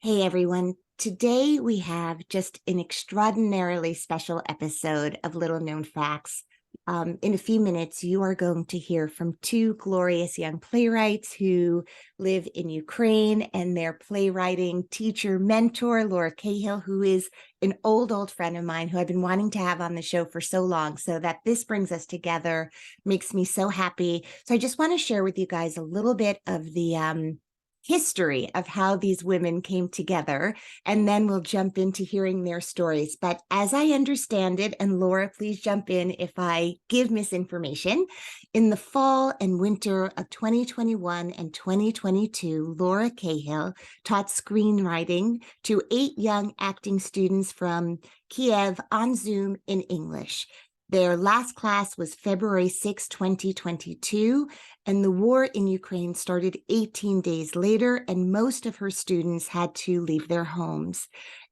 Hey everyone, today we have just an extraordinarily special episode of Little Known Facts. In a few minutes, you are going to hear from two glorious young playwrights who live in Ukraine, and their playwriting teacher mentor, Laura Cahill, who is an old friend of mine who I've been wanting to have on the show for so long. So that this brings us together makes me so happy. So I just want to share with you guys a little bit of the history of how these women came together, and then we'll jump into hearing their stories. But as I understand it, and Laura, please jump in if I give misinformation, in the fall and winter of 2021 and 2022, Laura Cahill taught screenwriting to 8 young acting students from Kiev on Zoom in English. Their last class was February 6, 2022, and the war in Ukraine started 18 days later, and most of her students had to leave their homes.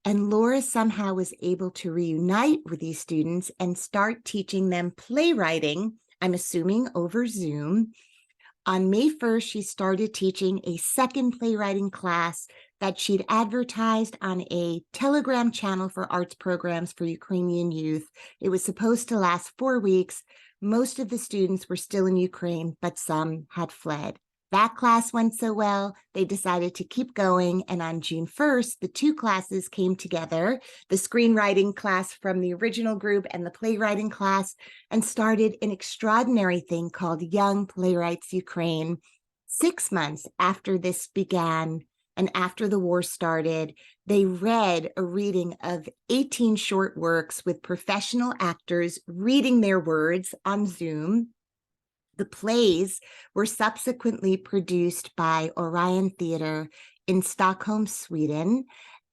And Laura somehow was able to reunite with these students and start teaching them playwriting, I'm assuming over Zoom. On May 1st, she started teaching a second playwriting class that she'd advertised on a Telegram channel for arts programs for Ukrainian youth. It was supposed to last 4 weeks. Most of the students were still in Ukraine, but some had fled. That class went so well, they decided to keep going. And on June 1st, the two classes came together, the screenwriting class from the original group and the playwriting class, and started an extraordinary thing called Young Playwrights Ukraine. 6 months after this began, and after the war started, they read a reading of 18 short works with professional actors reading their words on Zoom. The plays were subsequently produced by Orion Theatre in Stockholm, Sweden,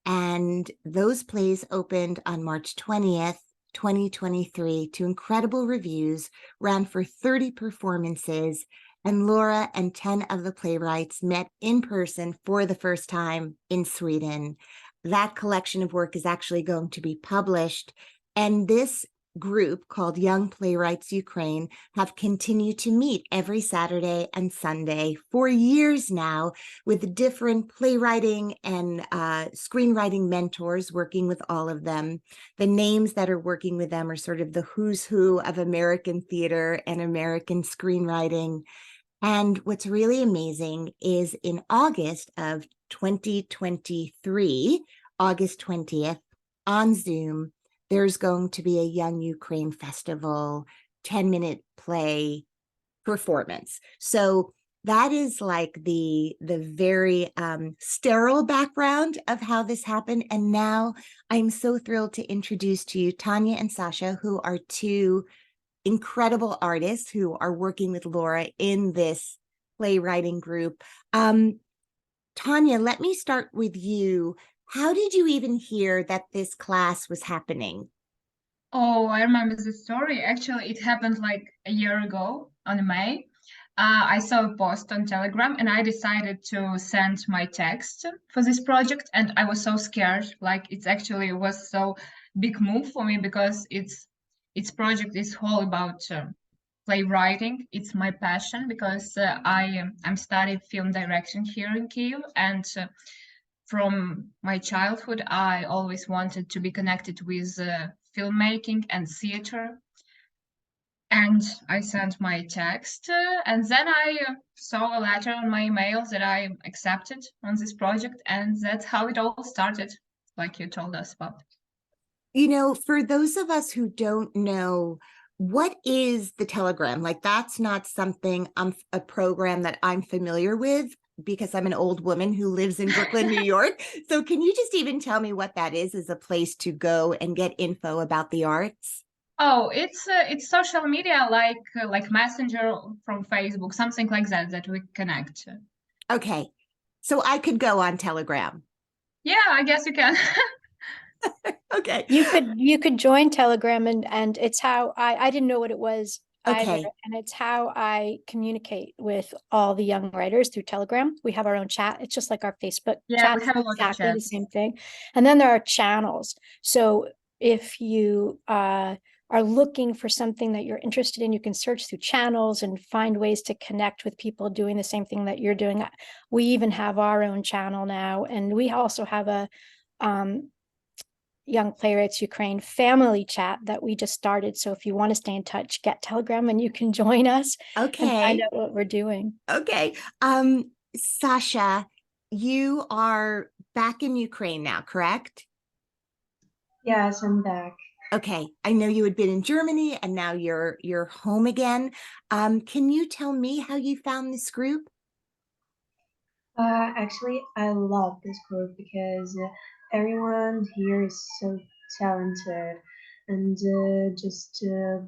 and those plays opened on March 20th, 2023 to incredible reviews, ran for 30 performances, and Laura and 10 of the playwrights met in person for the first time in Sweden. That collection of work is actually going to be published, and this group called Young Playwrights Ukraine have continued to meet every Saturday and Sunday for years now, with different playwriting and screenwriting mentors working with all of them. The names that are working with them are sort of the who's who of American theater and American screenwriting. And what's really amazing is in August of 2023, August 20th, on Zoom, there's going to be a Young Ukraine Festival 10-minute play performance. So that is like the very sterile background of how this happened. And now I'm so thrilled to introduce to you Tanya and Sasha, who are two incredible artists who are working with Laura in this playwriting group. Tanya, let me start with you. How did you even hear that this class was happening? Oh, I remember the story. Actually, it happened like a year ago on May. I saw a post on Telegram and I decided to send my text for this project. And I was so scared. Like it was so big move for me because its project is all about playwriting. It's my passion because I'm studying film direction here in Kyiv, and from my childhood, I always wanted to be connected with filmmaking and theater. And I sent my text, and then I saw a letter on my email that I accepted on this project, and that's how it all started, like you told us about. You know, for those of us who don't know, what is the Telegram? Like, that's not something, a program that I'm familiar with, because I'm an old woman who lives in Brooklyn, New York. So can you just even tell me what that is as a place to go and get info about the arts? Oh, it's social media like Messenger from Facebook, something like that we connect. Okay, so I could go on Telegram. Yeah, I guess you can. Okay. You could join Telegram, and it's how I didn't know what it was either, Okay. and it's how I communicate with all the young writers through Telegram. We have our own chat. It's just like our Facebook Yeah, chat. we have a lot of Exactly the chats. same thing. And then there are channels. So if you are looking for something that you're interested in, you can search through channels and find ways to connect with people doing the same thing that you're doing. We even have our own channel now, and we also have a Young Playwrights Ukraine family chat that we just started. So if you want to stay in touch, get Telegram and you can join us and find Okay. out what we're doing. Okay. Sasha, you are back in Ukraine now, correct? Yes, I'm back. Okay. I know you had been in Germany and now you're home again. Can you tell me how you found this group? Actually, I love this group because everyone here is so talented, and just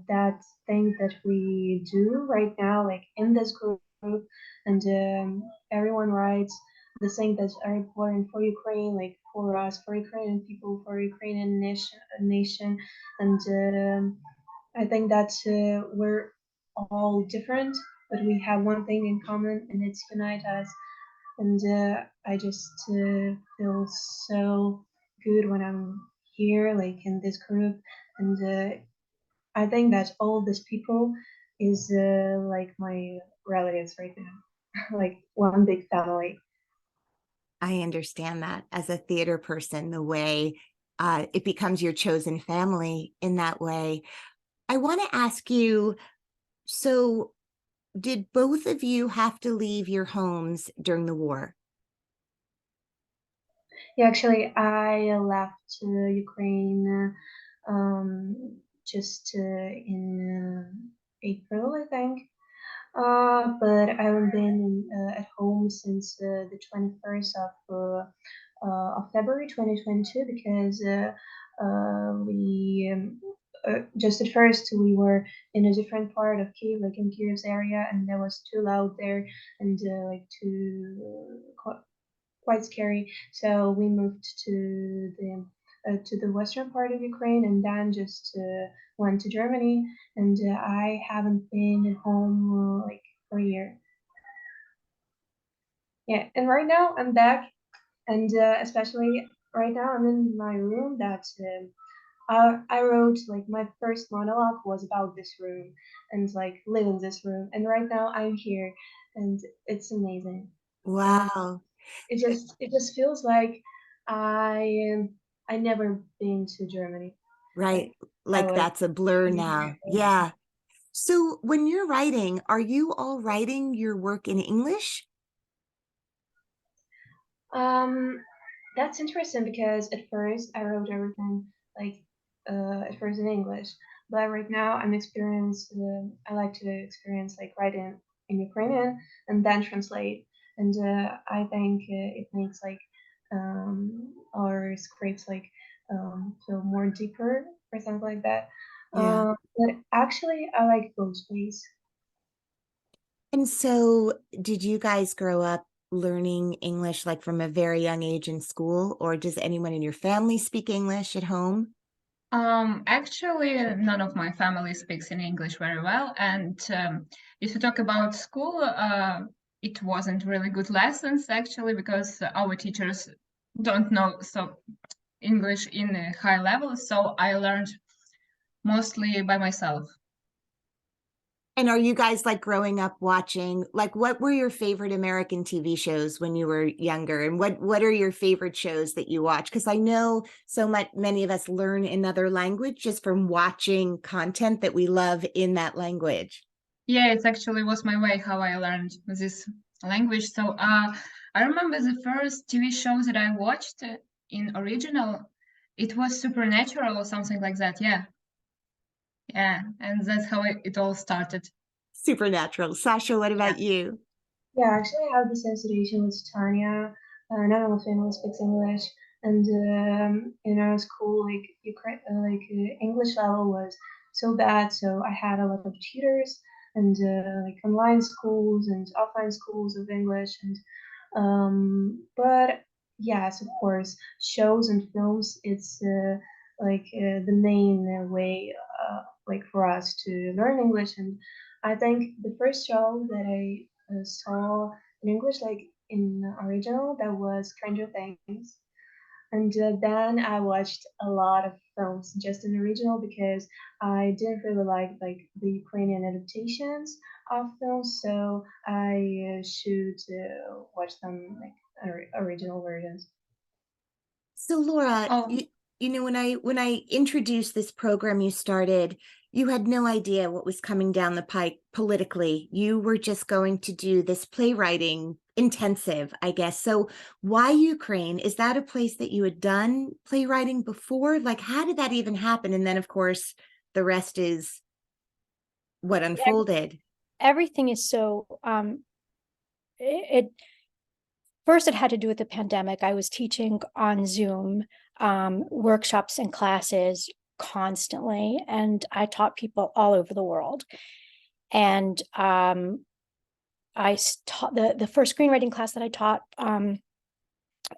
that thing that we do right now, like in this group, and everyone writes the things that are important for Ukraine, like for us, for Ukrainian people, for Ukrainian nation, and I think that we're all different, but we have one thing in common, and it's unite us. And I just feel so good when I'm here, like in this group. And I think that all these people is like my relatives right now, like one big family. I understand that as a theater person, the way it becomes your chosen family in that way. I want to ask you, so did both of you have to leave your homes during the war? Yeah, actually, I left Ukraine just in April, I think. But I haven't been at home since the 21st of February 2022 because we just at first we were in a different part of Kiev, like in Kiev's area, and that was too loud there and like too quite scary. So we moved to the western part of Ukraine and then just went to Germany. And I haven't been at home like for a year. Yeah, and right now I'm back, and especially right now I'm in my room. That I wrote like my first monologue was about this room and like live in this room. And right now I'm here, and it's amazing. Wow. It just feels like I I never been to Germany. Right. I Like was that's a blur now. Yeah. So when you're writing, are you all writing your work in English? um that's interesting because at first I wrote everything like at first in English, but right now I like to experience like writing in Ukrainian and then translate, and I think it makes like our scripts like feel more deeper or something like that. Yeah. But actually, I like both ways. And so did you guys grow up learning English like from a very young age in school, or does anyone in your family speak English at home? Actually, none of my family speaks in English very well. And if you talk about school, it wasn't really good lessons actually, because our teachers don't know so English in a high level. So I learned mostly by myself. And are you guys like growing up watching, like what were your favorite American TV shows when you were younger? And what are your favorite shows that you watch? Because I know so many of us learn another language just from watching content that we love in that language. Yeah, it actually was my way how I learned this language. So I remember the first TV show that I watched in original. It was Supernatural or something like that. Yeah, yeah, and that's how it all started. Supernatural. Sasha, what Yeah. about you? Yeah, actually, I have the same situation with Tanya. None of my family speaks English, and in our school, like English level was so bad. So I had a lot of tutors and like online schools and offline schools of English, and but yes, of course, shows and films. It's the main way, like for us to learn English, and I think the first show that I saw in English, like in original, that was Stranger Things. And then I watched a lot of films, just in original, because I didn't really like the Ukrainian adaptations of films, so I should watch them like original versions. So Laura, Oh, you know, when I introduced this program you started, you had no idea what was coming down the pike politically. You were just going to do this playwriting intensive, I guess. So why Ukraine? Is that a place that you had done playwriting before? Like, how did that even happen? And then, of course, the rest is what unfolded. Everything is so it first it had to do with the pandemic. I was teaching on Zoom workshops and classes constantly, and I taught people all over the world. And I taught the first screenwriting class that I taught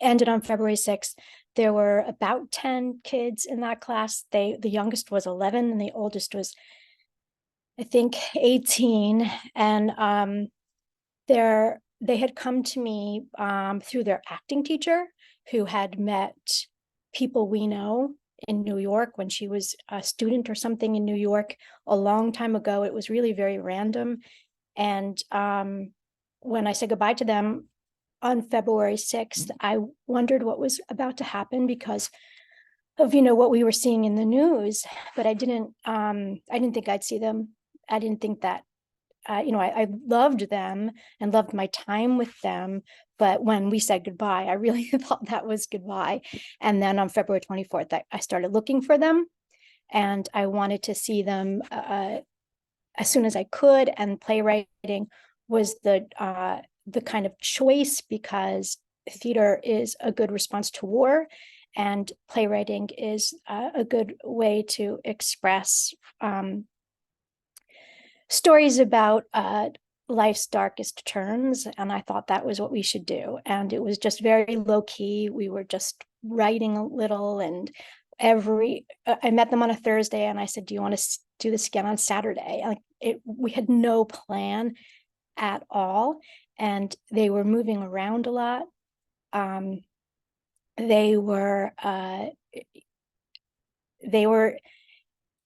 ended on February 6th. There were about 10 kids in that class. The youngest was 11 and the oldest was, I think, 18. And they had come to me through their acting teacher, who had met people we know in New York when she was a student or something in New York a long time ago. It was really very random. And when I said goodbye to them on February 6th, I wondered what was about to happen because of, what we were seeing in the news, but I didn't think I'd see them. I didn't think that, I loved them and loved my time with them. But when we said goodbye, I really thought that was goodbye. And then on February 24th, I started looking for them, and I wanted to see them as soon as I could. And playwriting was the kind of choice, because theater is a good response to war, and playwriting is a good way to express stories about life's darkest turns. And I thought that was what we should do. And it was just very low key. We were just writing a little, and I met them on a Thursday, and I said, do you want to do this again on Saturday? We had no plan at all, and they were moving around a lot. They were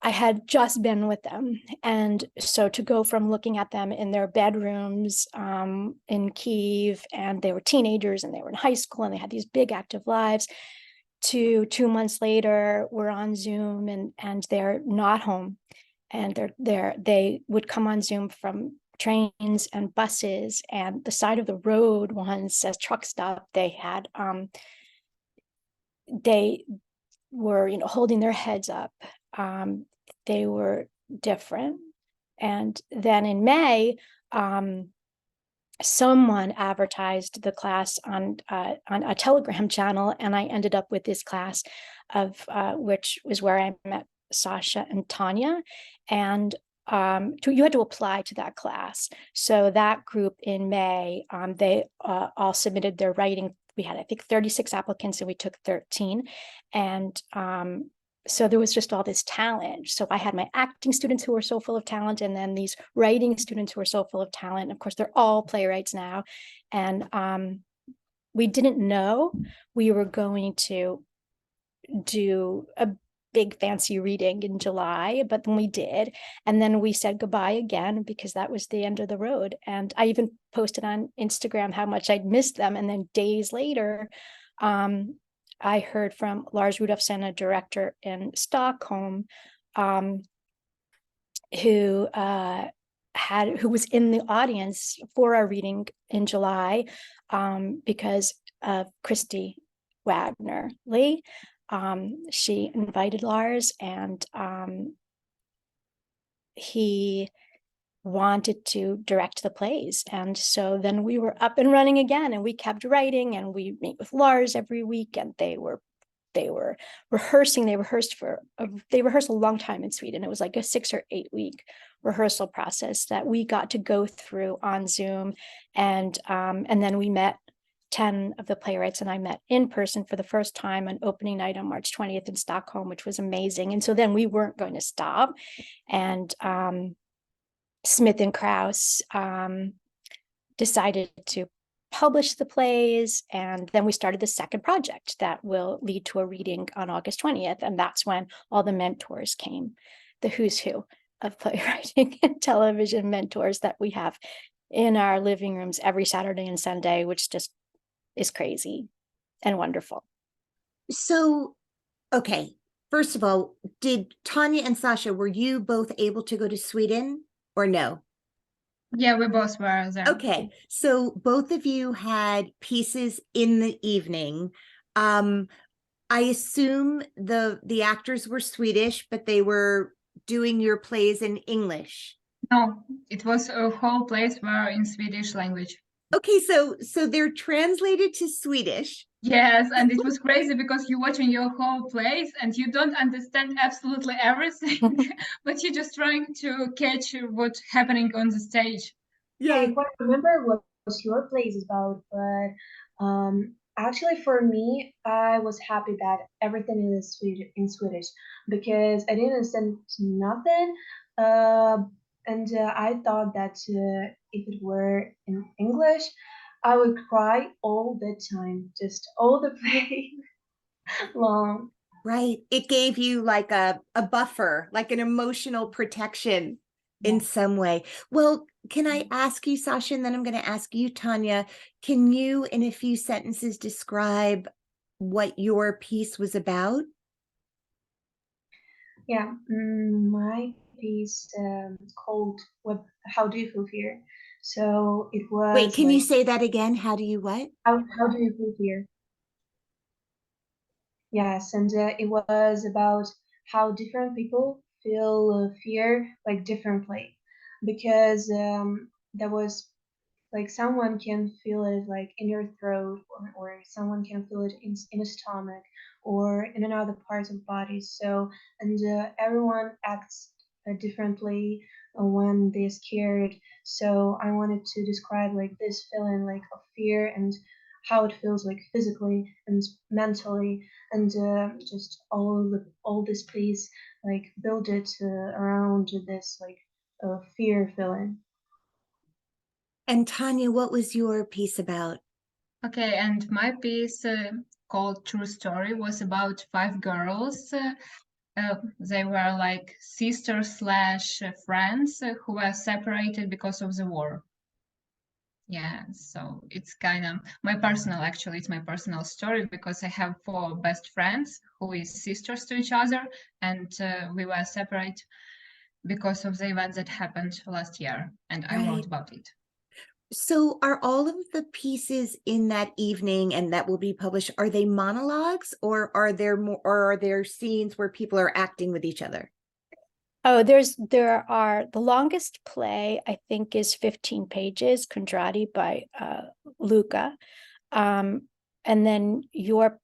I had just been with them, and so to go from looking at them in their bedrooms in Kyiv, and they were teenagers and they were in high school and they had these big active lives, to 2 months later we're on Zoom, and they're not home, and they would come on Zoom from trains and buses, and the side of the road once says truck stop. They had they were holding their heads up. They were different. And then in May, someone advertised the class on a Telegram channel, and I ended up with this class of which was where I met Sasha and Tanya. And you had to apply to that class. So that group in May, they all submitted their writing. We had, I think, 36 applicants, and we took 13. And so there was just all this talent. So I had my acting students who were so full of talent, and then these writing students who were so full of talent. And of course, they're all playwrights now. And we didn't know we were going to do a big fancy reading in July, but then we did. And then we said goodbye again, because that was the end of the road. And I even posted on Instagram how much I'd missed them. And then days later, I heard from Lars Rudolfsson, a director in Stockholm, who was in the audience for our reading in July, because of Christy Wagner Lee. She invited Lars, and he wanted to direct the plays. And so then we were up and running again, and we kept writing, and we meet with Lars every week, and they were rehearsing. They rehearsed a long time in Sweden. It was like a 6 or 8 week rehearsal process that we got to go through on Zoom. And then we met 10 of the playwrights, and I met in person for the first time on opening night on March 20th in Stockholm, which was amazing. And so then we weren't going to stop. And Smith and Krause decided to published the plays, and then we started the second project that will lead to a reading on August 20th. And that's when all the mentors came, the who's who of playwriting and television mentors that we have in our living rooms every Saturday and Sunday, which just is crazy and wonderful. So, okay, first of all, did Tanya and Sasha, were you both able to go to Sweden or no? Yeah, we both were there. Okay, so both of you had pieces in the evening. I assume the actors were Swedish, but they were doing your plays in English. No, it was a whole place were in Swedish language. Okay, so they're translated to Swedish. Yes, and it was crazy because you're watching your whole plays and you don't understand absolutely everything, but you're just trying to catch what's happening on the stage. Yeah, I quite remember what was your plays about, but actually for me, I was happy that everything is in Swedish because I didn't understand nothing. And I thought that if it were in English, I would cry all the time, just all the play long. Right. It gave you like a buffer, like an emotional protection in some way. Well, can I ask you, Sasha, and then I'm going to ask you, Tanya, can you, in a few sentences, describe what your piece was about? Yeah, my piece called "What? How do you feel here?" So it was. Wait, can you say that again? How do you what? How do you feel here? Yes, and it was about how different people feel fear like differently, because there was like someone can feel it like in your throat, or someone can feel it in the stomach or in another parts of body. So and everyone acts differently when they're scared. So I wanted to describe like this feeling like of fear and how it feels like physically and mentally, and just all this piece like build it around this like fear feeling. And Tanya, what was your piece about? Okay, and my piece called True Story was about 5 girls. They were like sisters slash friends who were separated because of the war. Yeah, so it's kind of it's my personal story because I have 4 best friends who is sisters to each other, and we were separated because of the event that happened last year, and I Right. wrote about it. So are all of the pieces in that evening and that will be published, are they monologues, or are there more, or are there scenes where people are acting with each other? Oh, the longest play I think is 15 pages, Kondrati by Luca. And then your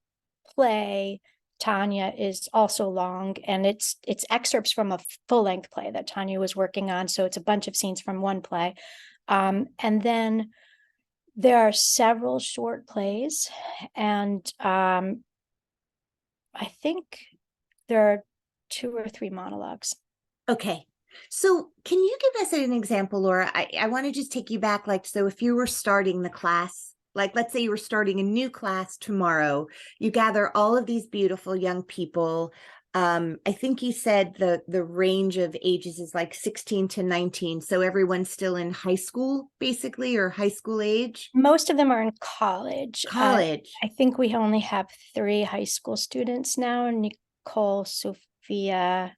play, Tanya, is also long, and it's excerpts from a full-length play that Tanya was working on. So it's a bunch of scenes from one play. And then there are several short plays, and I think there are 2 or 3 monologues. Okay. So can you give us an example, Laura? I want to just take you back. Like, so if you were starting the class, like, let's say you were starting a new class tomorrow, you gather all of these beautiful young people. I think you said the range of ages is like 16 to 19. So everyone's still in high school, basically, or high school age? Most of them are in college. College. I think we only have 3 high school students now, Nicole, Sophia.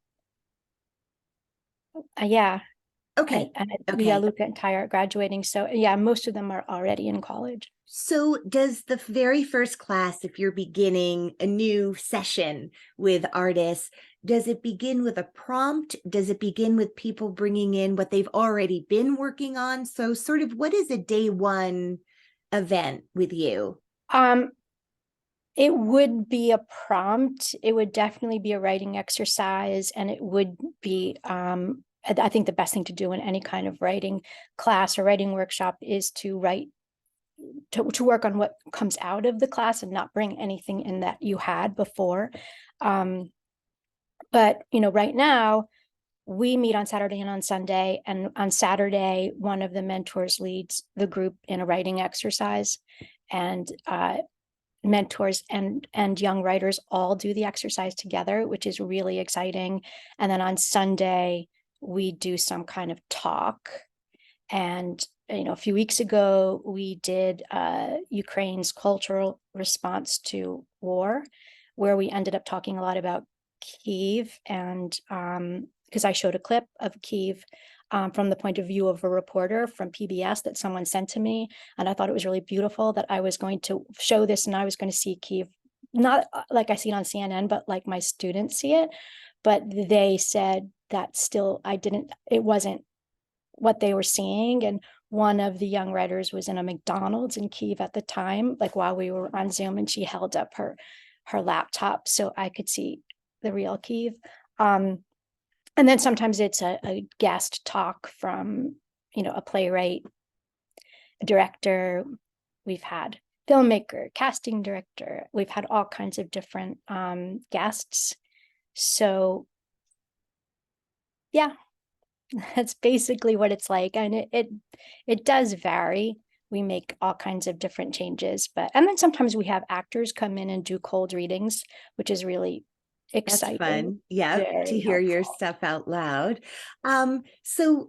Yeah. Okay. Yeah, Luca and Ty are graduating. So yeah, most of them are already in college. So does the very first class, if you're beginning a new session with artists, does it begin with a prompt? Does it begin with people bringing in what they've already been working on? So sort of what is a day one event with you? It would be a prompt. It would definitely be a writing exercise, and it would be I think the best thing to do in any kind of writing class or writing workshop is to write, to work on what comes out of the class and not bring anything in that you had before. But right now we meet on Saturday and on Sunday. And on Saturday, one of the mentors leads the group in a writing exercise, and mentors and young writers all do the exercise together, which is really exciting. And then on Sunday, we do some kind of talk. And a few weeks ago, we did Ukraine's cultural response to war, where we ended up talking a lot about Kyiv, and because I showed a clip of Kyiv from the point of view of a reporter from PBS that someone sent to me. And I thought it was really beautiful that I was going to show this, and I was going to see Kyiv, not like I see it on CNN, but like my students see it. But they said that still, it wasn't what they were seeing. And one of the young writers was in a McDonald's in Kyiv at the time, like while we were on Zoom, and she held up her laptop so I could see the real Kyiv. And then sometimes it's a guest talk from, a playwright, a director. We've had filmmaker, casting director. We've had all kinds of different guests. So yeah, that's basically what it's like. And it does vary. We make all kinds of different changes, and then sometimes we have actors come in and do cold readings, which is really exciting. That's fun. Yeah, Very to hear your helpful. stuff out loud. Well,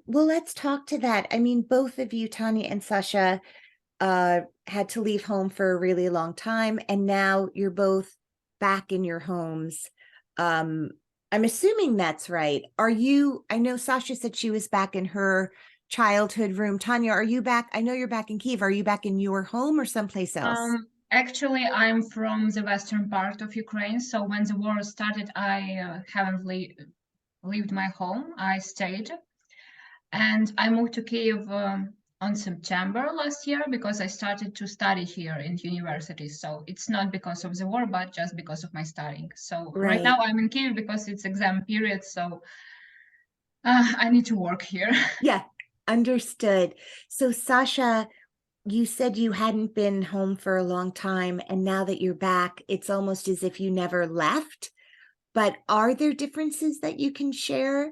let's talk to that. I mean, both of you, Tanya and Sasha, had to leave home for a really long time, and now you're both back in your homes. I'm assuming that's right. I know Sasha said she was back in her childhood room. Tanya, are you back? I know you're back in Kyiv. Are you back in your home or someplace else? Actually, I'm from the western part of Ukraine, so when the war started, I haven't leaved my home. I stayed, and I moved to Kyiv on September last year because I started to study here in university. So it's not because of the war, but just because of my studying. So right now I'm in Kyiv because it's exam period, so I need to work here. Yeah, understood. So Sasha, you said you hadn't been home for a long time, and now that you're back, it's almost as if you never left. But are there differences that you can share?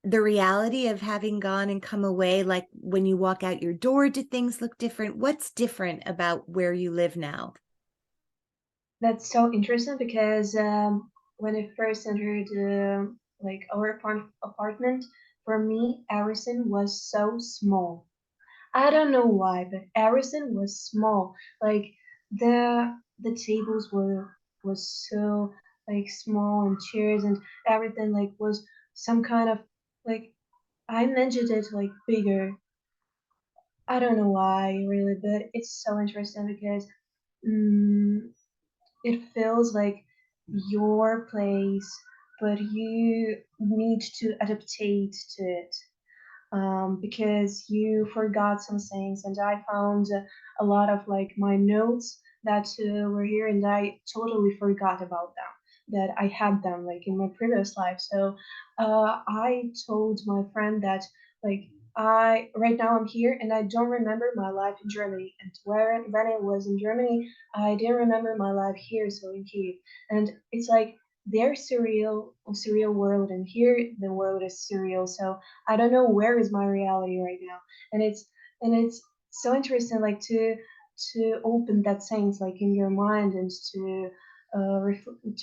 The reality of having gone and come away, like when you walk out your door, do things look different? What's different about where you live now? That's so interesting because when I first entered like our apartment, for me, everything was so small. I don't know why, but everything was small. Like the tables was so like small, and chairs and everything like was some kind of like I imagined it like bigger. I don't know why really, but it's so interesting because mm it feels like your place, but you need to adaptate to it because you forgot some things, and I found a lot of like my notes that were here, and I totally forgot about them. That I had them like in my previous life. So I told my friend that like I right now I'm here and I don't remember my life in Germany. And where when I was in Germany, I didn't remember my life here, so in Kiev. And it's like their surreal world, and here the world is surreal. So I don't know where is my reality right now, and it's so interesting, like to open that things like in your mind and to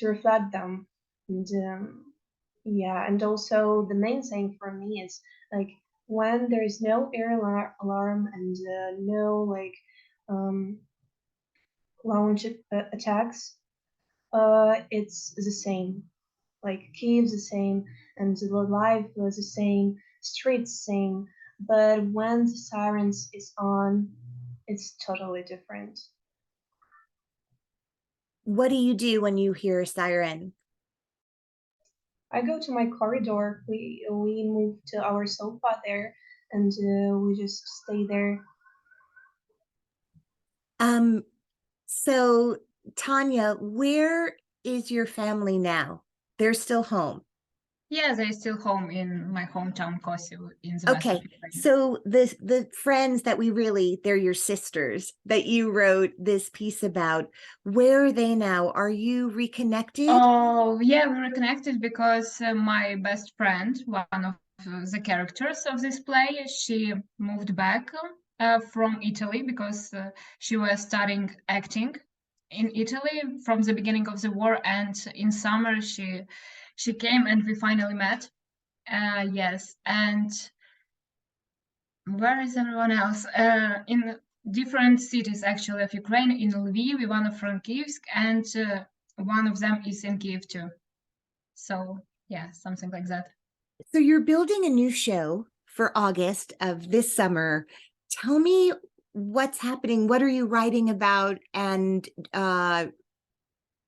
reflect them, and yeah, and also the main thing for me is like when there is no alarm and no like um, launch attacks, it's the same. Like Kiev's the same, and the life was the same, streets same, but when the sirens is on, it's totally different. What do you do when you hear a siren? I go to my corridor. We move to our sofa there, and we just stay there. So Tanya, where is your family now? They're still home. Yeah, they're still home in my hometown, Kosovo, in the west Okay, of Ukraine. so the friends that they're your sisters that you wrote this piece about, where are they now? Are you reconnected? Oh, yeah, we were connected because my best friend, one of the characters of this play, she moved back from Italy because she was studying acting in Italy from the beginning of the war, and in summer she came and we finally met. Yes, and where is everyone else? In different cities actually of Ukraine, in Lviv, Ivano-Frankivsk, and one of them is in Kiev too. So yeah, something like that. So you're building a new show for August of this summer. Tell me what's happening. What are you writing about? And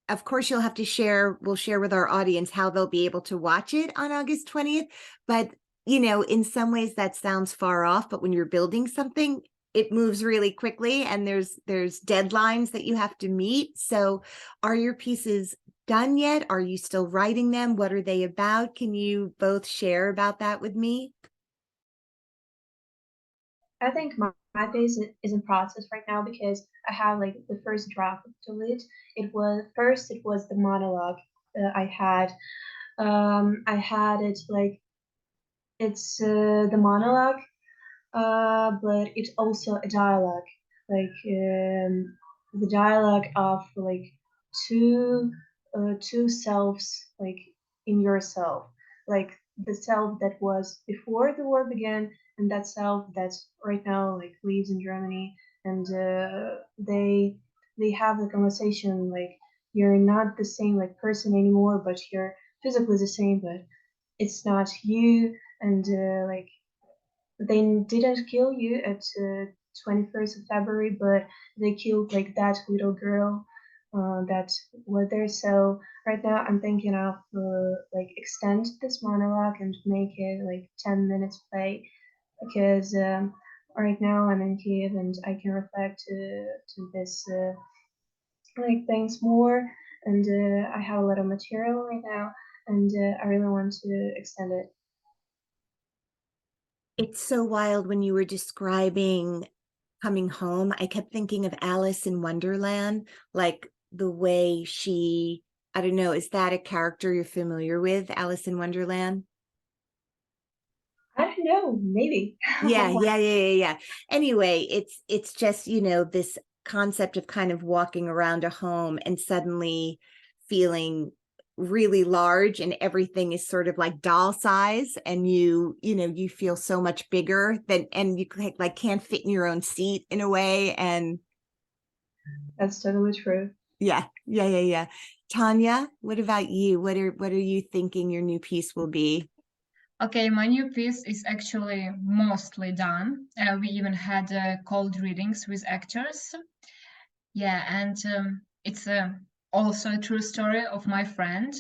of course, you'll have to share, we'll share with our audience how they'll be able to watch it on August 20th. But, you know, in some ways that sounds far off, but when you're building something, it moves really quickly and there's deadlines that you have to meet. So are your pieces done yet? Are you still writing them? What are they about? Can you both share about that with me? I think my piece is in process right now because I have like the first draft to it. It was the monologue I had. I had it like it's the monologue, but it's also a dialogue, like the dialogue of like two two selves, like in yourself, like the self that was before the war began and that self that right now like lives in Germany, and they have the conversation like you're not the same like person anymore, but you're physically the same, but it's not you, and like they didn't kill you at 21st of February, but they killed like that little girl that was there. So right now I'm thinking of like extend this monologue and make it like 10 minutes play, because right now I'm in Kiev and I can reflect to this like things more, and I have a lot of material right now, and I really want to extend it. It's so wild when you were describing coming home. I kept thinking of Alice in Wonderland, like the way she, I don't know, is that a character you're familiar with, Alice in Wonderland? I don't know, maybe. Yeah. Anyway, it's just, you know, this concept of kind of walking around a home and suddenly feeling really large and everything is sort of like doll size, and you know, you feel so much bigger than, and you like can't fit in your own seat in a way. And That's totally true. yeah. Tanya, what about you? What are you thinking your new piece will be? Okay, my new piece is actually mostly done. We even had cold readings with actors. Yeah, and it's also a true story of my friend,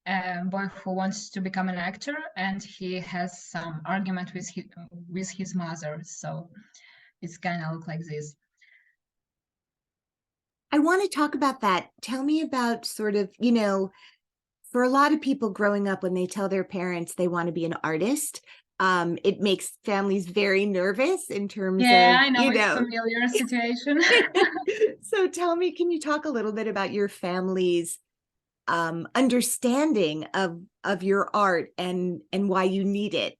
a boy who wants to become an actor, and he has some argument with his mother. So it's kind of look like this. I want to talk about that. Tell me about sort of, you know, for a lot of people growing up, when they tell their parents they want to be an artist, it makes families very nervous in terms Yeah, of, I know you it's know. familiar situation. So tell me, can you talk a little bit about your family's understanding of your art and why you need it?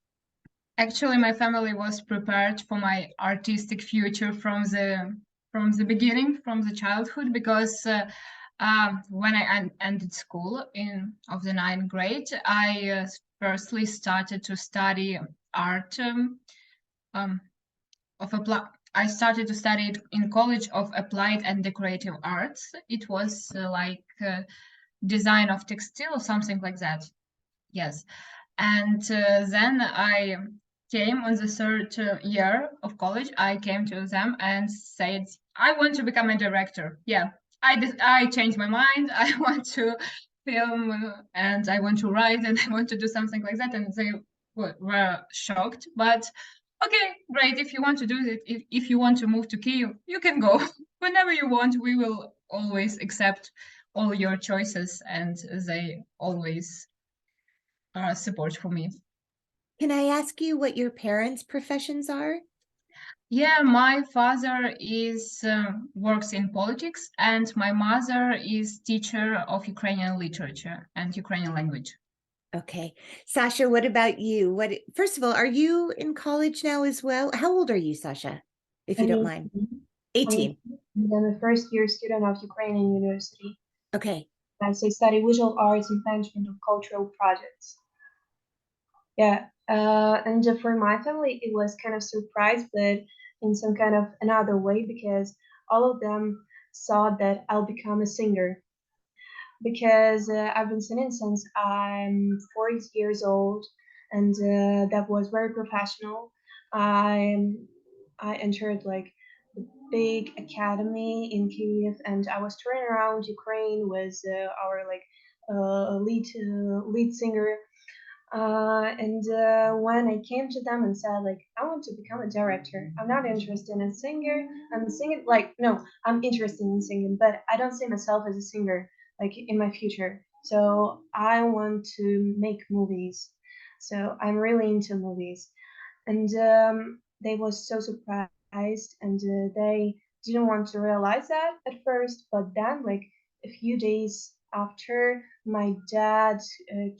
Actually, my family was prepared for my artistic future from the beginning, from the childhood, because when I ended school in of the ninth grade, I firstly started to study art um, of apply. I started to study it in College of Applied and Decorative Arts. It was like design of textile or something like that. Yes. And then I came on the third year of college. I came to them and said, I want to become a director. Yeah, I changed my mind. I want to film and I want to write and I want to do something like that. And they were shocked. But okay, great. If you want to do it, if you want to move to Kyiv, you can go whenever you want. We will always accept all your choices. And they always support for me. Can I ask you what your parents' professions are? Yeah, my father is works in politics, and my mother is teacher of Ukrainian literature and Ukrainian language. Okay. Sasha, what about you? First of all, are you in college now as well? How old are you, Sasha? If you I don't mean, mind. I mean, 18. I'm a first year student of Ukrainian University. Okay. I study visual arts and management of cultural projects. Yeah, and for my family, it was kind of surprise, but in some kind of another way because all of them saw that I'll become a singer because I've been singing since I'm 40 years old, and that was very professional. I I entered like the big academy in Kiev, and I was touring around Ukraine with our like lead singer. And when I came to them and said like I want to become a director, I'm not interested in a singer. I'm singing like no, I'm interested in singing, but I don't see myself as a singer like in my future. So I want to make movies. So I'm really into movies, and they was so surprised, and they didn't want to realize that at first. But then, like a few days after, my dad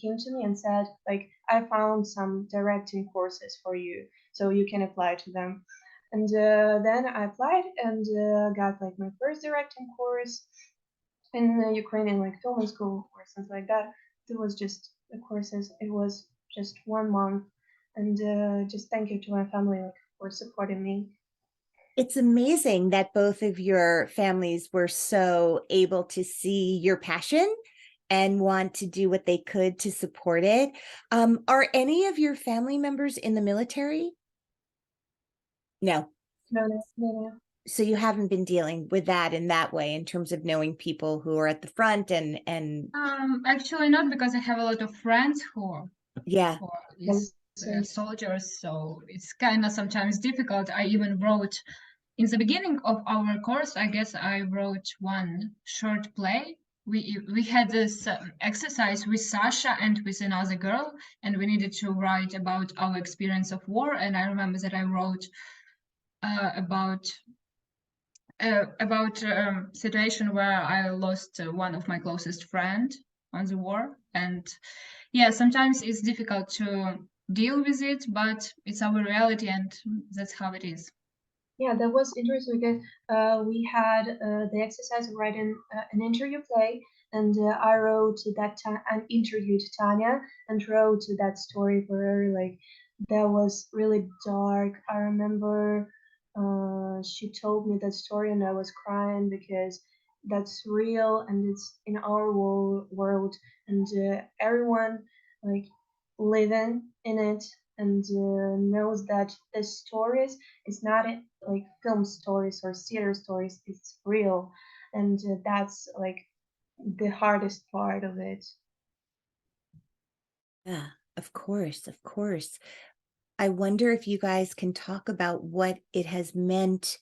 came to me and said, like, I found some directing courses for you, so you can apply to them. And then I applied and got like my first directing course in the Ukrainian like film school or something like that. It was just the courses. It was just 1 month, and just thank you to my family like for supporting me. It's amazing that both of your families were so able to see your passion and want to do what they could to support it. Are any of your family members in the military? No. No, no, no, no. So you haven't been dealing with that in that way in terms of knowing people who are at the front and Actually not, because I have a lot of friends yeah. who are Yes, these soldiers, so it's kind of sometimes difficult. I even wrote in the beginning of our course, I guess I wrote one short play. We had this exercise with Sasha and with another girl, and we needed to write about our experience of war. And I remember that I wrote about situation where I lost one of my closest friend on the war. And yeah, sometimes it's difficult to deal with it, but it's our reality, and that's how it is. yeah, that was interesting because we had the exercise of writing an interview play, and I wrote that and interviewed Tanya and wrote that story for her. Like that was really dark. I remember she told me that story, and I was crying because that's real and it's in our world, and everyone like living in it and knows that the stories is not like film stories or theater stories, it's real, and that's like the hardest part of it. Yeah, of course, of course. I wonder if you guys can talk about what it has meant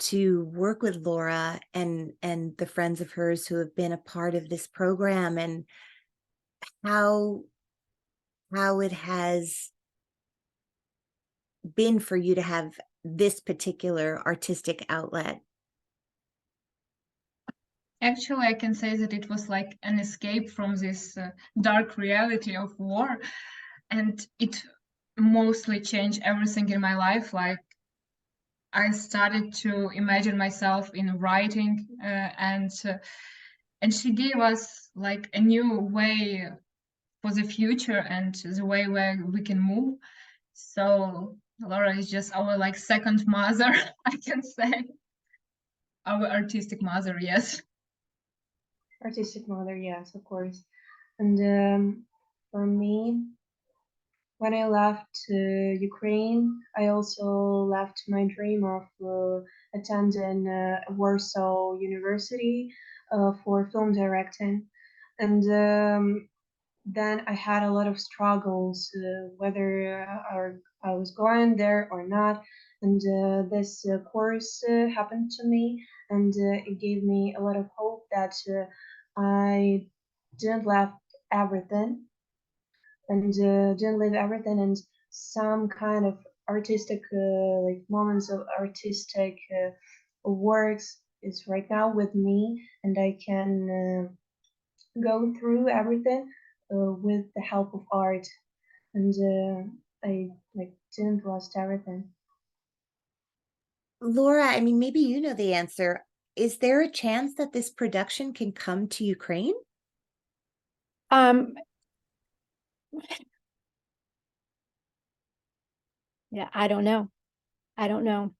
to work with Laura and the friends of hers who have been a part of this program, and how it has been for you to have this particular artistic outlet. Actually, I can say that it was like an escape from this dark reality of war, and it mostly changed everything in my life. Like I started to imagine myself in writing, and she gave us like a new way for the future and the way where we can move. So Laura is just our like second mother, I can say, our artistic mother. Yes. Artistic mother, yes, of course. And for me, when I left Ukraine, I also left my dream of attending Warsaw University for film directing. And then I had a lot of struggles whether I was going there or not. And this course happened to me, and it gave me a lot of hope that I didn't left everything. and didn't live everything, and some kind of artistic like moments of artistic works is right now with me, and I can go through everything with the help of art, and I like didn't lost everything. Laura, I mean, maybe you know the answer. Is there a chance that this production can come to Ukraine? Yeah, I don't know. I don't know.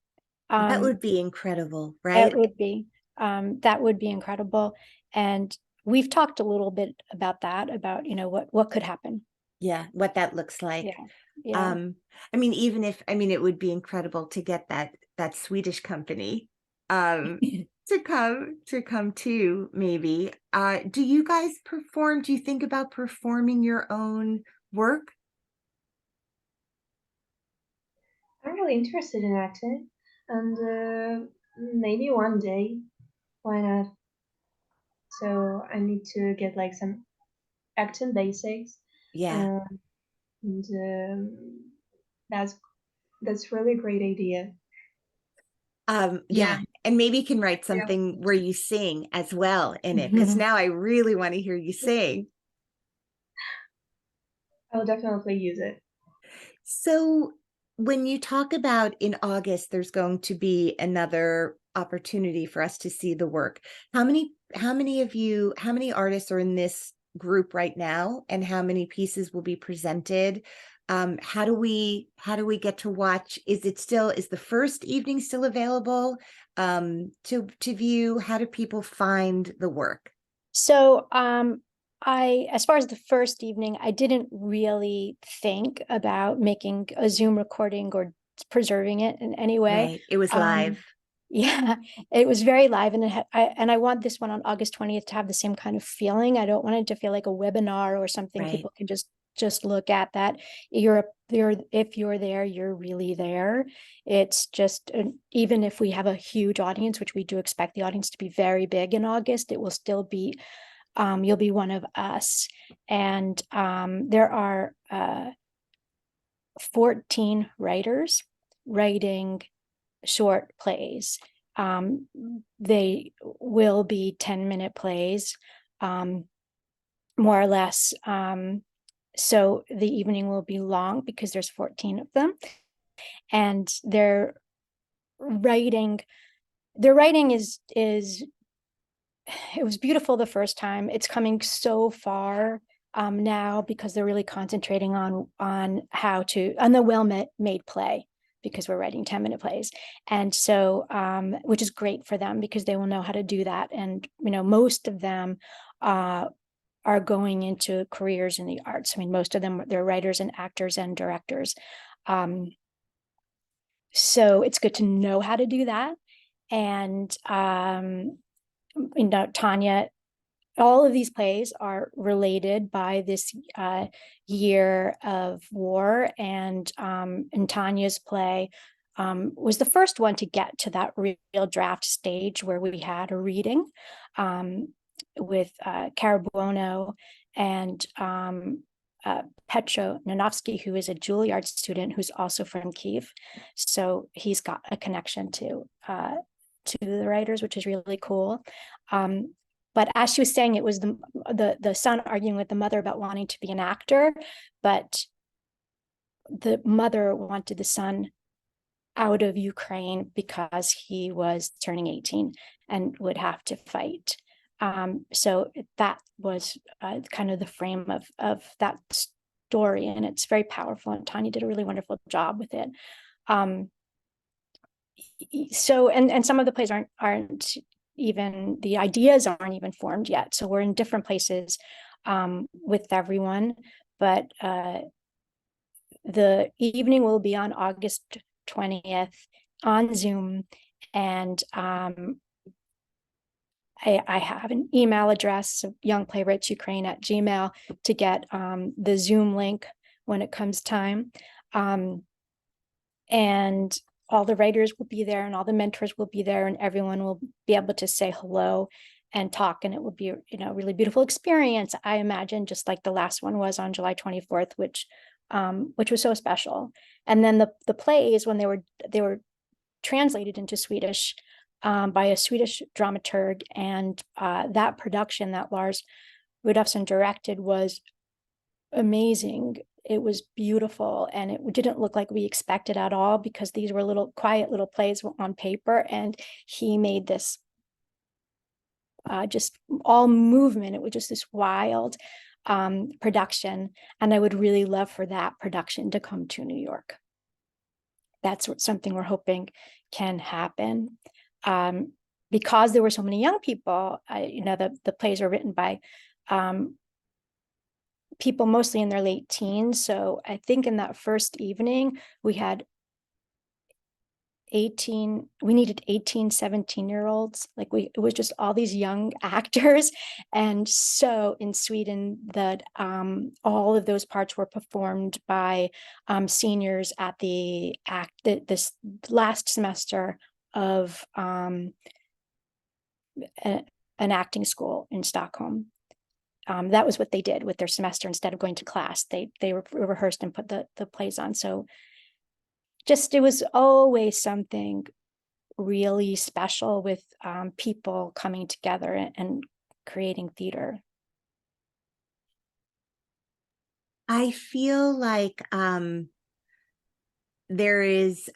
That would be incredible, That right? would be incredible. And we've talked a little bit about that, about, you know, what could happen. Yeah, what that looks like. Yeah. Yeah. I mean, even if, I mean, it would be incredible to get that Swedish company to come too, maybe. Do you guys perform? Do you think about performing your own work? I'm really interested in acting, and maybe one day, why not? So I need to get like some acting basics, Yeah. and that's really a great idea. Yeah. Yeah. And maybe you can write Yeah. something where you sing as well in it, because now I really want to hear you sing. I'll definitely use it. So when you talk about in August, there's going to be another opportunity for us to see the work. How many artists are in this group right now, and how many pieces will be presented? How do we get to watch? Is the first evening still available to view? How do people find the work? So, as far as the first evening, I didn't really think about making a Zoom recording or preserving it in any way. Right. It was live. Yeah, it was very live, and I want this one on August 20th to have the same kind of feeling. I don't want it to feel like a webinar or something. Right. People can just look at that. If you're there, you're really there. It's just even if we have a huge audience, which we do expect the audience to be very big in August, it will still be you'll be one of us. And there are 14 writers writing short plays. They will be 10-minute plays, more or less. So the evening will be long because there's 14 of them, and their writing is it was beautiful the first time. It's coming so far now because they're really concentrating on the well-made play, because we're writing 10-minute plays. And so which is great for them because they will know how to do that. And you know, most of them are going into careers in the arts. I mean, most of them, they're writers and actors and directors. So it's good to know how to do that. And you know, Tanya, all of these plays are related by this year of war, and Tanya's play was the first one to get to that real draft stage where we had a reading with Carabuono and Petro Nanovsky, who is a Juilliard student who's also from Kiev. So he's got a connection to the writers, which is really cool. But as she was saying, it was the son arguing with the mother about wanting to be an actor, but the mother wanted the son out of Ukraine because he was turning 18 and would have to fight. So that was kind of the frame of that story, and it's very powerful, and Tanya did a really wonderful job with it. So and some of the plays aren't even, the ideas aren't even formed yet, so we're in different places with everyone, but the evening will be on August 20th on Zoom, and I have an email address of youngplaywrightsukraine@gmail to get the Zoom link when it comes time. And all the writers will be there, and all the mentors will be there, and everyone will be able to say hello and talk, and it will be, you know, a really beautiful experience, I imagine, just like the last one was on July 24th, which was so special. And then the plays, when they were translated into Swedish by a Swedish dramaturg, and that production that Lars Rudolphson directed was amazing. It was beautiful, and it didn't look like we expected at all, because these were little quiet little plays on paper, and he made this just all movement. It was just this wild production, and I would really love for that production to come to New York. That's something we're hoping can happen. Because there were so many young people, you know, the plays were written by people mostly in their late teens. So I think in that first evening, we had we needed 18, 17-year-olds. Like it was just all these young actors. And so in Sweden, that all of those parts were performed by seniors at this last semester of an acting school in Stockholm. That was what they did with their semester. Instead of going to class, they rehearsed and put the plays on. So just, it was always something really special with people coming together and creating theater. I feel like there is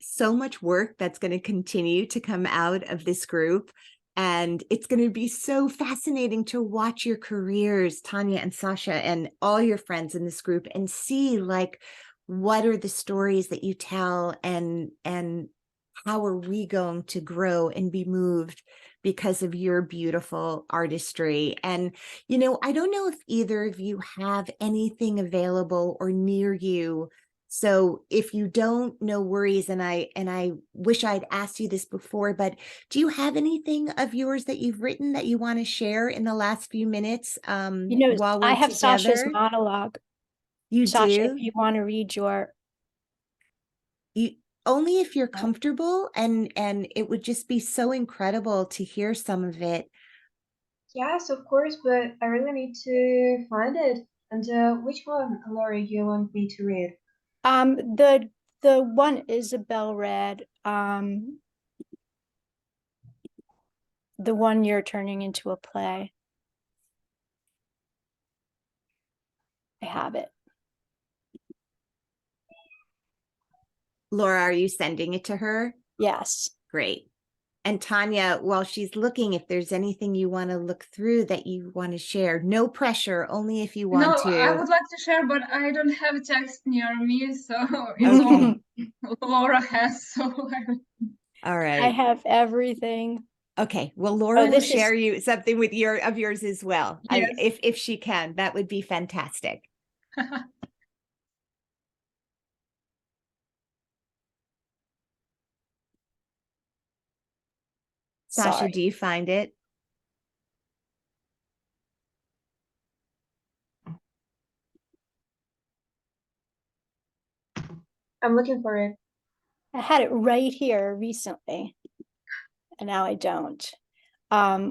so much work that's going to continue to come out of this group. And it's going to be so fascinating to watch your careers, Tanya and Sasha, and all your friends in this group, and see like, what are the stories that you tell, and how are we going to grow and be moved because of your beautiful artistry. And, you know, I don't know if either of you have anything available or near you. So if you don't, no worries. And I wish I'd asked you this before, but do you have anything of yours that you've written that you want to share in the last few minutes You know, while we're I have together? Sasha's monologue. You Sasha, do? if you want to read You only if you're comfortable, and it would just be so incredible to hear some of it. Yes, of course, but I really need to find it. And which one, Laura, you want me to read? the one Isabel read, the one you're turning into a play. I have it. Laura, are you sending it to her? Yes. Great. And Tanya, while she's looking, if there's anything you want to look through that you want to share, no pressure, only if you want No, I to. would like to share, but I don't have a text near me, so Okay. Laura has. So All I right. have everything. Okay. Well, Laura will this share is you something with yours as well. Yes. If she can, that would be fantastic. Sasha, sorry. do you find it? I'm looking for it. I had it right here recently, and now I don't. Yeah.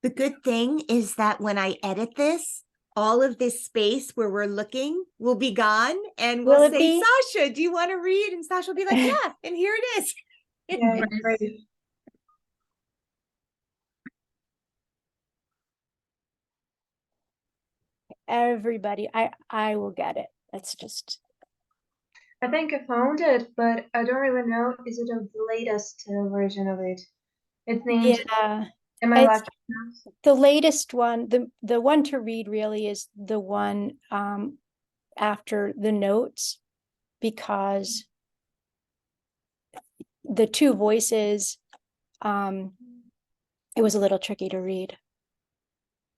The good thing is that when I edit this, all of this space where we're looking will be gone, and Will we'll it say, be? Sasha, do you want to read? And Sasha will be like, yeah, and here it is. Yeah, Great. great. Everybody, I will get it. That's just, I think I found it, but I don't really know. Is it the latest version of it? It's named yeah. Am I It's Lucky? the latest one. The one to read really is the one after the notes, because the two voices, it was a little tricky to read.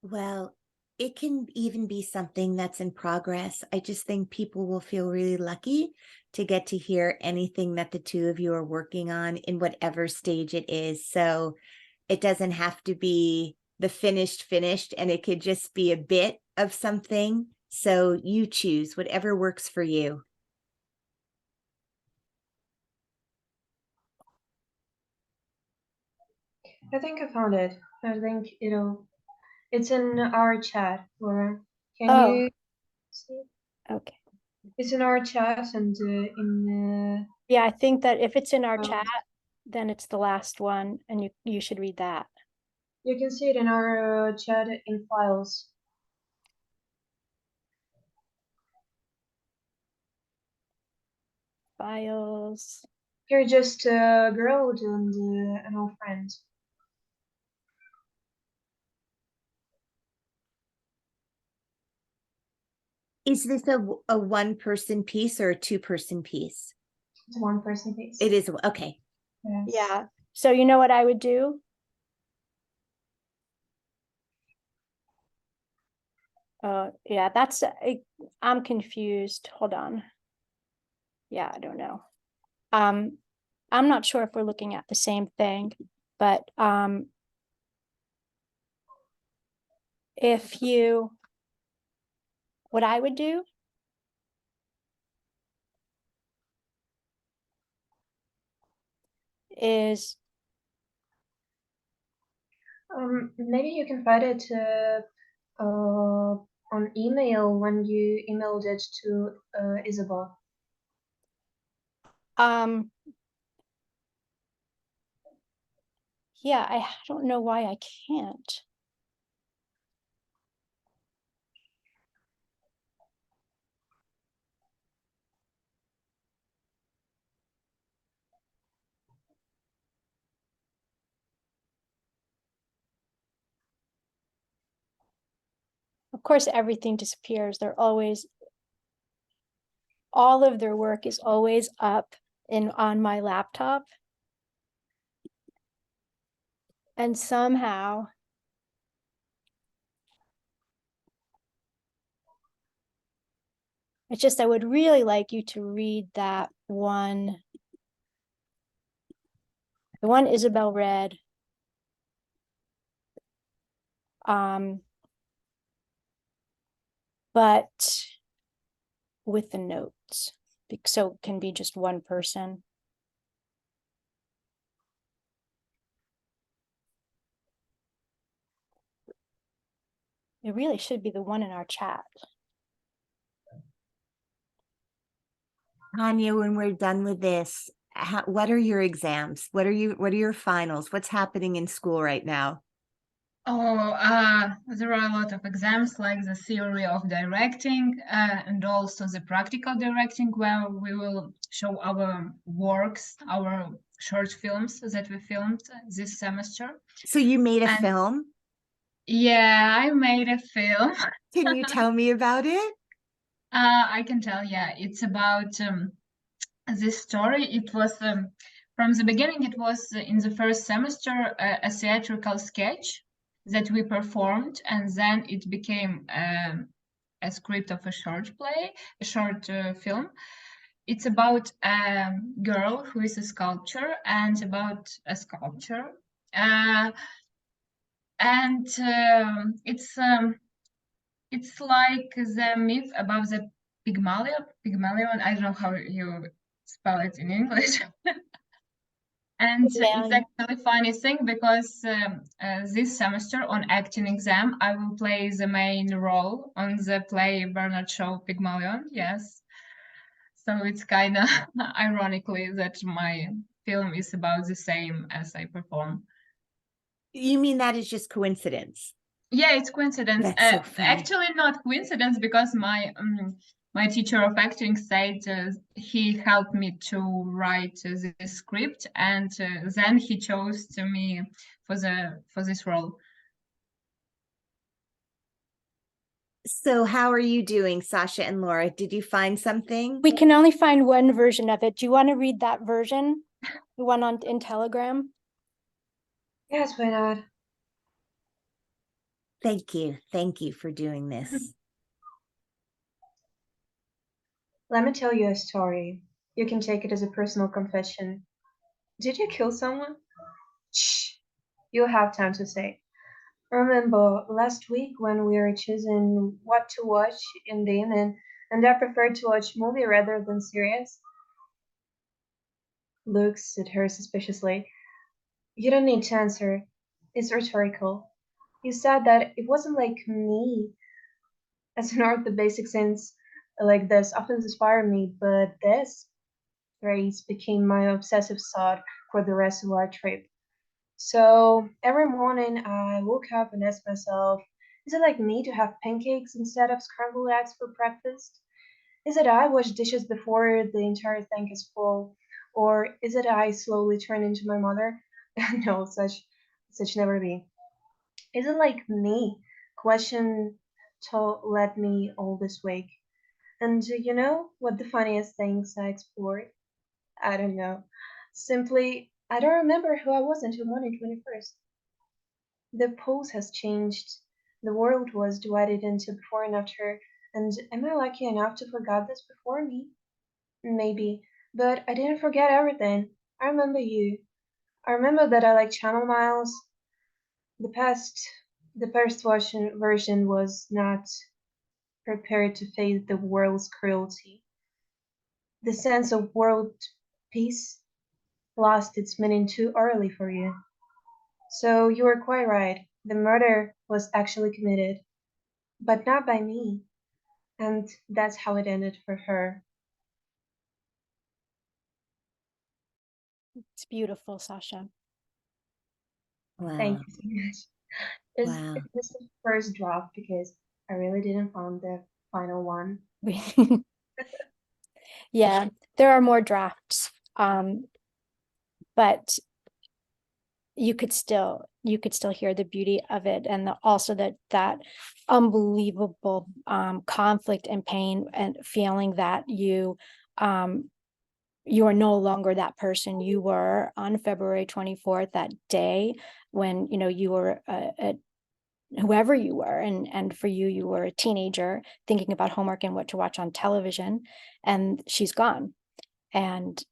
Well, it can even be something that's in progress. I just think people will feel really lucky to get to hear anything that the two of you are working on in whatever stage it is. So it doesn't have to be the finished, and it could just be a bit of something. So you choose whatever works for you. I think I found it. I think it's in our chat, Laura. Can Oh, you see? okay. It's in our chat and Yeah, I think that if it's in our uh, chat, then it's the last one, and you should read that. you can see it in our chat in files. Files. You're just a girl and an old friend. Is this a one-person piece or a two-person piece? It's one person piece. It is, okay. Yes. Yeah. So you know what I would do? Yeah, I'm confused. Hold on. Yeah, I don't know. I'm not sure if we're looking at the same thing, but what I would do is Maybe you can find it on email when you emailed it to Isabel. yeah, I don't know why I can't. Of course, everything disappears. All of their work is always up on my laptop. And somehow it's just, I would really like you to read that one, the one Isabel read. But with the notes, so it can be just one person. It really should be the one in our chat. Tanya, when we're done with this, what are your exams? What are your finals? What's happening in school right now? There are a lot of exams like the theory of directing and also the practical directing, where we will show our works, our short films that we filmed this semester. So you made a And film? yeah, I made a film. Can you tell me about it? I can tell, yeah, it's about this story. It was from the beginning, it was in the first semester a theatrical sketch that we performed, and then it became a script of a short play, a short film. It's about a girl who is a sculptor and about a sculpture. And it's like the myth about the Pygmalion. I don't know how you spell it in English. And it's actually funny thing because this semester on acting exam, I will play the main role on the play Bernard Shaw Pygmalion. Yes. So it's kind of ironically that my film is about the same as I perform. You mean that is just coincidence? Yeah, it's coincidence. That's so funny. Actually, not coincidence, because my teacher of acting said he helped me to write the script, and then he chose me for this role. So how are you doing, Sasha and Laura? Did you find something? We can only find one version of it. Do you want to read that version? The one in Telegram? Yes, why not? Thank you. Thank you for doing this. Let me tell you a story. You can take it as a personal confession. Did you kill someone? Shh. You'll have time to say. Remember last week when we were choosing what to watch in the evening, and I preferred to watch movie rather than series? Looks at her suspiciously. You don't need to answer. It's rhetorical. You said that it wasn't like me, as in art the basic sense, like this often inspired me, but this phrase became my obsessive thought for the rest of our trip. So every morning I woke up and asked myself, is it like me to have pancakes instead of scrambled eggs for breakfast? Is it I wash dishes before the entire thing is full? Or is it I slowly turn into my mother? No, such never be. Is it like me? Question led me all this week. And you know what the funniest things I explored? I don't know. Simply, I don't remember who I was until morning 21st. The pose has changed. The world was divided into before and after, and am I lucky enough to forget this before me? Maybe, but I didn't forget everything. I remember you. I remember that I like Channel Miles. The past, the first version was not prepared to face the world's cruelty. The sense of world peace lost its meaning too early for you. So you were quite right. The murder was actually committed, but not by me. And that's how it ended for her. It's beautiful, Sasha. Thank Wow. you so much. Is Wow. this the first draft because I really didn't find the final one. Yeah, there are more drafts, but you could still hear the beauty of it, and also that unbelievable conflict and pain, and feeling that you are no longer that person you were on February 24th, that day when you were whoever you were, and for you, you were a teenager thinking about homework and what to watch on television, and she's gone, and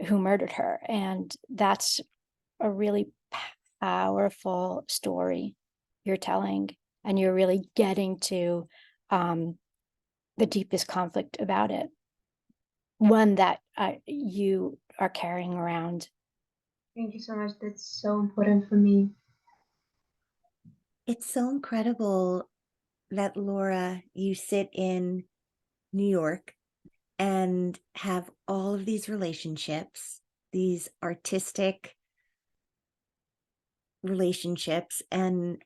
who murdered her. And that's a really powerful story you're telling, and you're really getting to the deepest conflict about it, one that you are carrying around. Thank you so much. That's so important for me. It's so incredible that, Laura, you sit in New York and have all of these relationships, these artistic relationships, and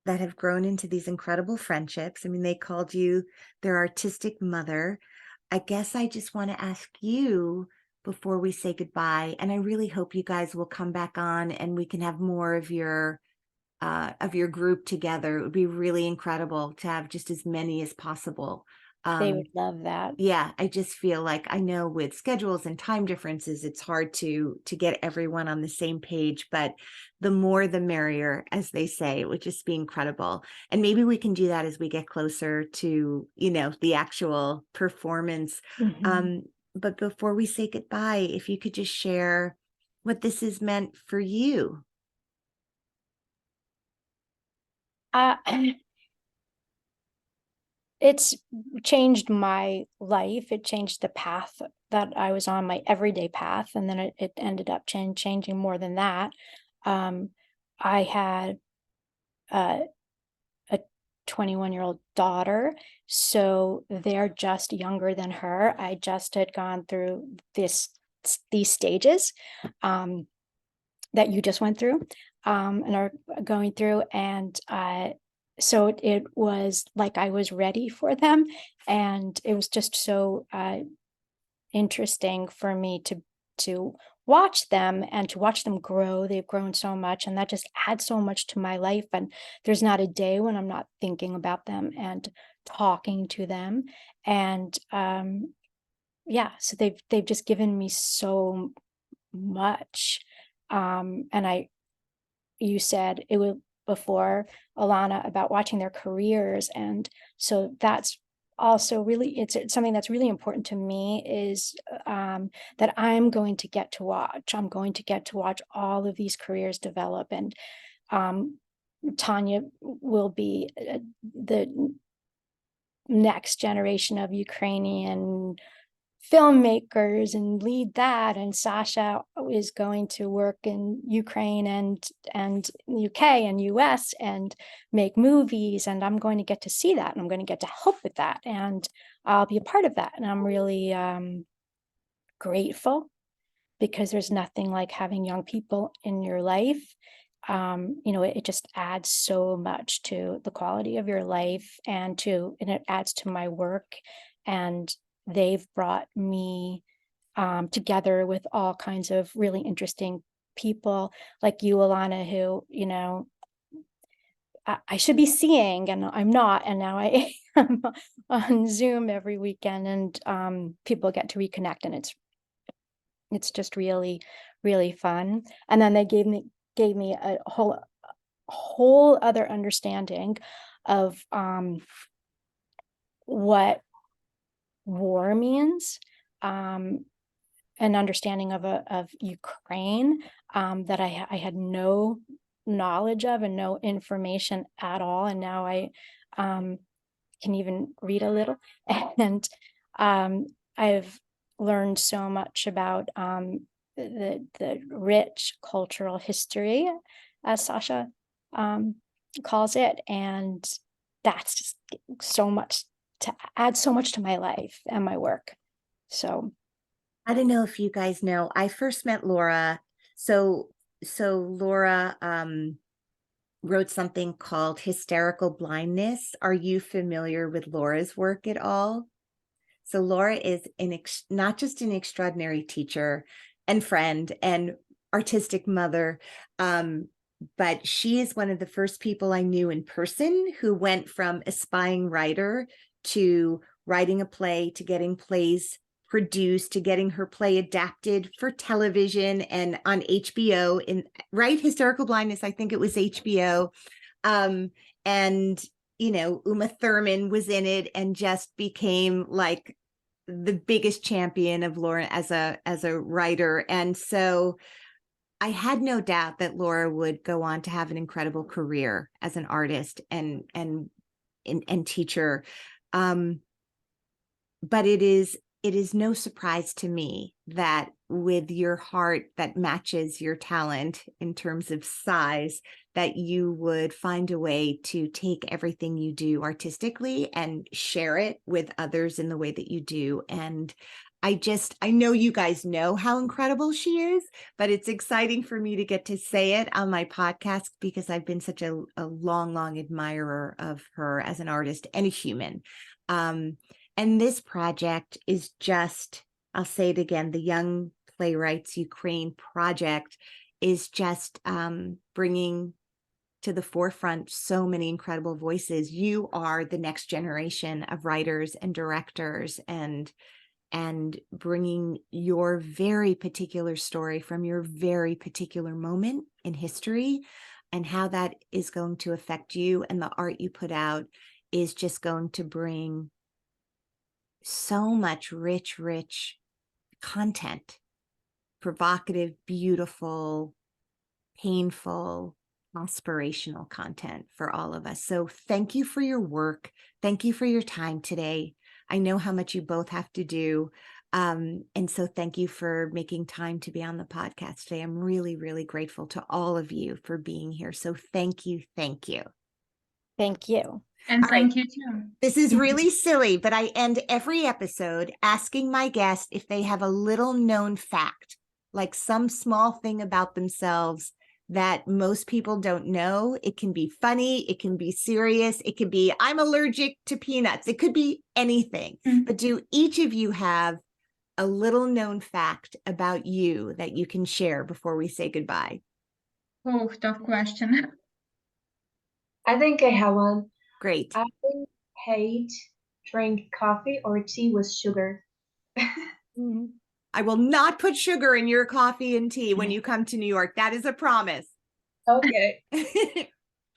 that have grown into these incredible friendships. I mean, they called you their artistic mother. I guess I just want to ask you before we say goodbye, and I really hope you guys will come back on and we can have more of your group together. It would be really incredible to have just as many as possible. They would love that. Yeah, I just feel like, I know with schedules and time differences, it's hard to get everyone on the same page, but the more the merrier, as they say. It would just be incredible. And maybe we can do that as we get closer to, the actual performance. Mhm. But before we say goodbye, if you could just share what this has meant for you. Uh, it's changed my life. It changed the path that I was on, my everyday path, and then it ended up changing more than that. I had a 21-year-old daughter, so they're just younger than her. I just had gone through these stages that you just went through, and are going through, and so it was like I was ready for them, and it was just so interesting for me to watch them and to watch them grow. They've grown so much, and that just adds so much to my life. And there's not a day when I'm not thinking about them and talking to them. And yeah, so they've just given me so much. And you said it was before, Alana, about watching their careers, and so that's also really, it's something that's really important to me, is that I'm going to get to watch all of these careers develop. And Tanya will be the next generation of Ukrainian filmmakers and lead that. And Sasha is going to work in Ukraine and UK and US and make movies. And I'm going to get to see that. And I'm going to get to help with that. And I'll be a part of that. And I'm really grateful, because there's nothing like having young people in your life. It just adds so much to the quality of your life, and it adds to my work. And they've brought me together with all kinds of really interesting people like you, Alana, who, I should be seeing, and I'm not. And now I am on Zoom every weekend, and people get to reconnect, and it's just really, really fun. And then they gave me a whole other understanding of what war means, an understanding of Ukraine that I had no knowledge of and no information at all. And now I can even read a little. And I've learned so much about the rich cultural history, as Sasha calls it. And that's just so much to add so much to my life and my work. So I don't know if you guys know, I first met Laura. So Laura wrote something called Hysterical Blindness. Are you familiar with Laura's work at all? So Laura is not just an extraordinary teacher and friend and artistic mother, but she is one of the first people I knew in person who went from aspiring writer to writing a play, to getting plays produced, to getting her play adapted for television and on HBO, right? Hysterical Blindness, I think it was HBO. And Uma Thurman was in it and just became like the biggest champion of Laura as a writer. And so I had no doubt that Laura would go on to have an incredible career as an artist and teacher. But it is no surprise to me that with your heart that matches your talent in terms of size, that you would find a way to take everything you do artistically and share it with others in the way that you do. And I know you guys know how incredible she is, but it's exciting for me to get to say it on my podcast because I've been such a long admirer of her as an artist and a human. And this project is just, I'll say it again, the Young Playwrights Ukraine project is just bringing to the forefront so many incredible voices. You are the next generation of writers and directors, and bringing your very particular story from your very particular moment in history and how that is going to affect you, and the art you put out is just going to bring so much rich content, provocative, beautiful, painful, aspirational content for all of us. So thank you for your work. Thank you for your time today. I know how much you both have to do. And so thank you for making time to be on the podcast today. I'm really, really grateful to all of you for being here. So thank you. Thank you. thank you. And All thank right. you too. This is really silly, but I end every episode asking my guest if they have a little known fact, like some small thing about themselves that most people don't know. It can be funny, it can be serious, it could be, I'm allergic to peanuts, it could be anything. But do each of you have a little known fact about you that you can share before we say goodbye? Oh, tough question. I think I have one. Great. I hate drink coffee or tea with sugar. I will not put sugar in your coffee and tea when you come to New York. That is a promise. Okay.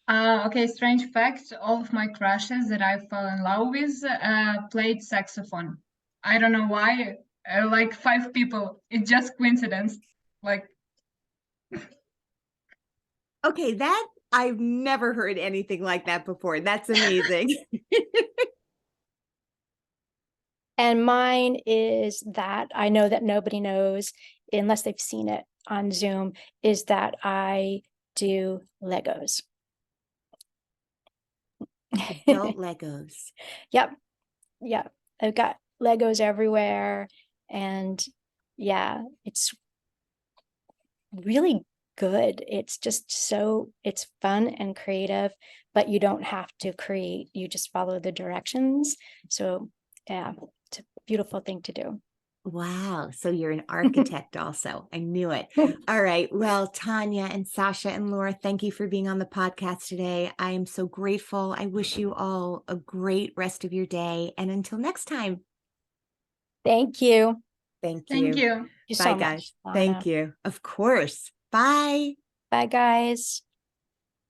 Okay, strange fact, all of my crushes that I fell in love with played saxophone. I don't know why, like 5 people. It's just coincidence. Like, Okay, that I've never heard anything like that before. That's amazing. And mine is that I know that nobody knows unless they've seen it on Zoom, is that I do Legos. Adult Legos. Yep. Yep. I've got Legos everywhere. And yeah, it's really good. It's just it's fun and creative, but you don't have to create, you just follow the directions. So yeah, it's a beautiful thing to do. Wow. So you're an architect also. I knew it. All right. Well, Tanya and Sasha and Laura, thank you for being on the podcast today. I am so grateful. I wish you all a great rest of your day. And until next time. Thank you. Thank you. Thank you. Thank you Bye, so guys. much, Thank Lana. you. Of course. Bye. Bye, guys.